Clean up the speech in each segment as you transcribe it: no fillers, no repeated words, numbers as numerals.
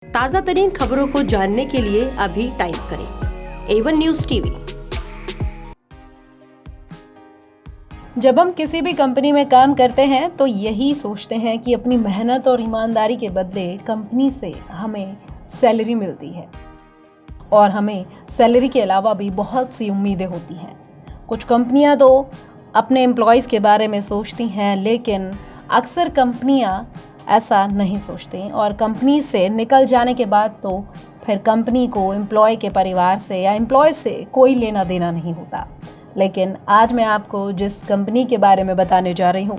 ताज़ा तरीन खबरों को जानने के लिए अभी टाइप करें A1 न्यूज़ टीवी। जब हम किसी भी कंपनी में काम करते हैं तो यही सोचते हैं कि अपनी मेहनत और ईमानदारी के बदले कंपनी से हमें सैलरी मिलती है और हमें सैलरी के अलावा भी बहुत सी उम्मीदें होती हैं। कुछ कंपनियां तो अपने एम्प्लॉयज़ के बारे में सोचती हैं, लेकिन अक्सर कंपनियां ऐसा नहीं सोचती और कंपनी से निकल जाने के बाद तो फिर कंपनी को एम्प्लॉय के परिवार से या एम्प्लॉय से कोई लेना देना नहीं होता। लेकिन आज मैं आपको जिस कंपनी के बारे में बताने जा रही हूँ,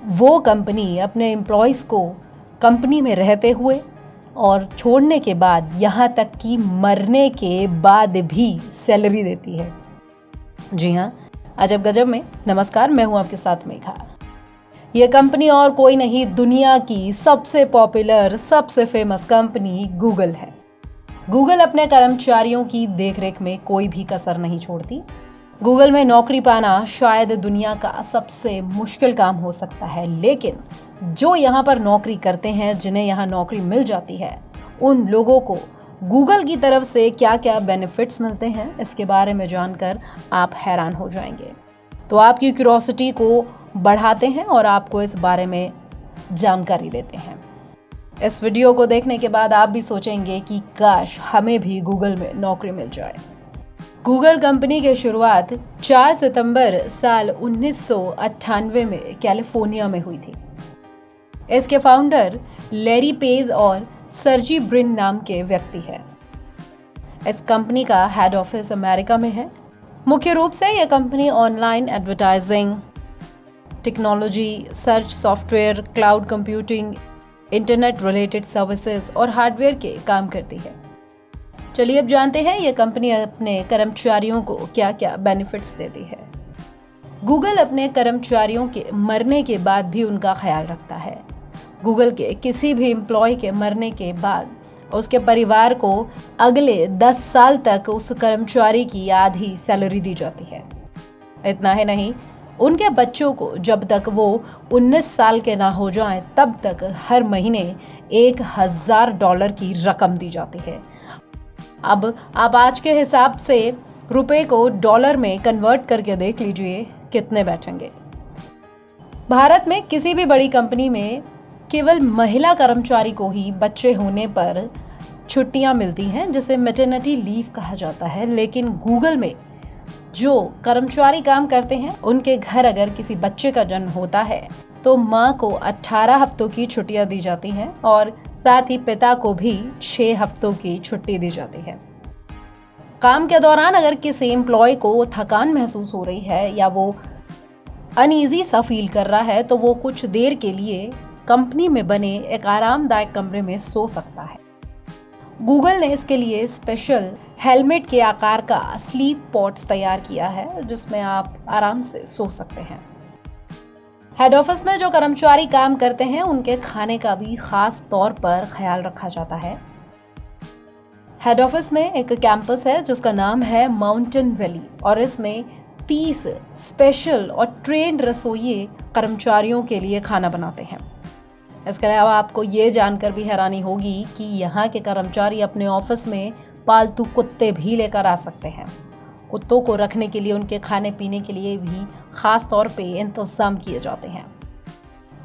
वो कंपनी अपने एम्प्लॉयज़ को कंपनी में रहते हुए और छोड़ने के बाद, यहाँ तक कि मरने के बाद भी सैलरी देती है। जी हाँ, अजब गजब में नमस्कार, मैं हूँ आपके साथ मेघा। ये कंपनी और कोई नहीं, दुनिया की सबसे पॉपुलर, सबसे फेमस कंपनी गूगल है। गूगल अपने कर्मचारियों की देखरेख में कोई भी कसर नहीं छोड़ती। गूगल में नौकरी पाना शायद दुनिया का सबसे मुश्किल काम हो सकता है, लेकिन जो यहाँ पर नौकरी करते हैं, जिन्हें यहाँ नौकरी मिल जाती है, उन लोगों को गूगल की तरफ से क्या क्या बेनिफिट्स मिलते हैं, इसके बारे में जानकर आप हैरान हो जाएंगे। तो आपकी क्यूरोसिटी को बढ़ाते हैं और आपको इस बारे में जानकारी देते हैं। इस वीडियो को देखने के बाद आप भी सोचेंगे कि काश हमें भी गूगल में नौकरी मिल जाए। गूगल कंपनी की शुरुआत 4 सितंबर साल 1998 में कैलिफोर्निया में हुई थी। इसके फाउंडर लैरी पेज और सर्जी ब्रिन नाम के व्यक्ति हैं। इस कंपनी का हेड ऑफिस अमेरिका में है। मुख्य रूप से यह company online advertising, technology, search software, cloud computing, internet related services और हार्डवेयर के काम करती है। चलिए अब जानते हैं ये कंपनी अपने कर्मचारियों को क्या क्या बेनिफिट्स देती है। गूगल अपने कर्मचारियों के मरने के बाद भी उनका ख्याल रखता है। गूगल के किसी भी एम्प्लॉय के मरने के बाद उसके परिवार को अगले 10 साल तक उस कर्मचारी की आधी सैलरी दी जाती है। इतना ही नहीं, उनके बच्चों को जब तक वो 19 साल के ना हो जाएं, तब तक हर महीने $1000 की रकम दी जाती है। अब आप आज के हिसाब से रुपए को डॉलर में कन्वर्ट करके देख लीजिए कितने बैठेंगे। भारत में किसी भी बड़ी कंपनी में केवल महिला कर्मचारी को ही बच्चे होने पर छुट्टियां मिलती हैं, जिसे मैटरनिटी लीव कहा जाता है। लेकिन गूगल में जो कर्मचारी काम करते हैं, उनके घर अगर किसी बच्चे का जन्म होता है तो माँ को 18 हफ्तों की छुट्टियां दी जाती हैं और साथ ही पिता को भी 6 हफ्तों की छुट्टी दी जाती है। काम के दौरान अगर किसी एम्प्लॉय को थकान महसूस हो रही है या वो अनईजी सा फील कर रहा है, तो वो कुछ देर के लिए कंपनी में बने एक आरामदायक कमरे में सो सकता है। गूगल ने इसके लिए स्पेशल हेलमेट के आकार का स्लीप पॉड्स तैयार किया है, जिसमें आप आराम से सो सकते हैं। हेड ऑफिस में जो कर्मचारी काम करते हैं, उनके खाने का भी खास तौर पर ख्याल रखा जाता है। हेड ऑफिस में एक कैंपस है जिसका नाम है माउंटेन वैली और इसमें 30 स्पेशल और ट्रेंड रसोइये कर्मचारियों के लिए खाना बनाते हैं। इसके अलावा आपको ये जानकर भी हैरानी होगी कि यहाँ के कर्मचारी अपने ऑफिस में पालतू कुत्ते भी लेकर आ सकते हैं। कुत्तों को रखने के लिए, उनके खाने पीने के लिए भी खास तौर पे इंतजाम किए जाते हैं।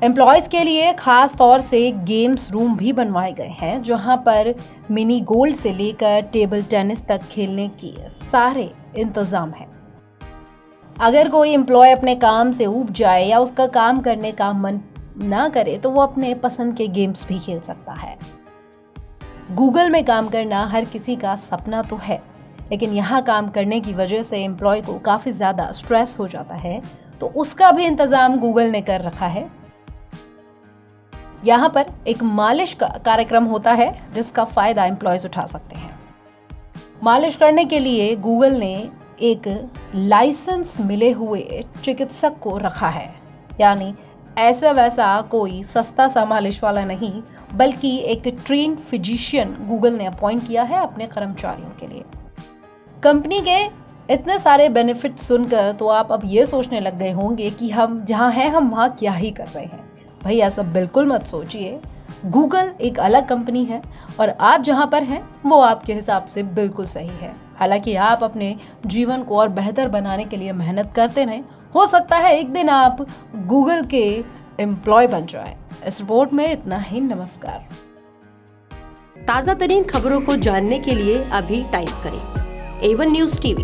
एम्प्लॉयज़ के लिए खास तौर से गेम्स रूम भी बनवाए गए हैं, जहाँ पर मिनी गोल्ड से लेकर टेबल टेनिस तक खेलने के सारे इंतजाम हैं। अगर कोई एम्प्लॉय अपने काम से ऊब जाए या उसका काम करने का मन ना करे, तो वो अपने पसंद के गेम्स भी खेल सकता है। गूगल में काम करना हर किसी का सपना तो है, लेकिन यहाँ काम करने की वजह से एम्प्लॉय को काफ़ी ज़्यादा स्ट्रेस हो जाता है, तो उसका भी इंतज़ाम गूगल ने कर रखा है। यहाँ पर एक मालिश का कार्यक्रम होता है, जिसका फ़ायदा एम्प्लॉयज़ उठा सकते हैं। मालिश करने के लिए गूगल ने एक लाइसेंस मिले हुए चिकित्सक को रखा है, यानी ऐसा वैसा कोई सस्ता सा मालिश वाला नहीं, बल्कि एक ट्रेन्ड फिजिशियन गूगल ने अपॉइंट किया है अपने कर्मचारियों के लिए। कंपनी के इतने सारे बेनिफिट सुनकर तो आप अब ये सोचने लग गए होंगे कि हम जहाँ हैं हम वहाँ क्या ही कर रहे हैं। भाई ऐसा बिल्कुल मत सोचिए। गूगल एक अलग कंपनी है और आप जहां पर हैं वो आपके हिसाब से बिल्कुल सही है। हालांकि आप अपने जीवन को और बेहतर बनाने के लिए मेहनत करते रहें। हो सकता है एक दिन आप गूगल के एम्प्लॉय बन जाएं। इस रिपोर्ट में इतना ही। नमस्कार। ताज़ा तरीन खबरों को जानने के लिए अभी टाइप करें A1 न्यूज़ TV।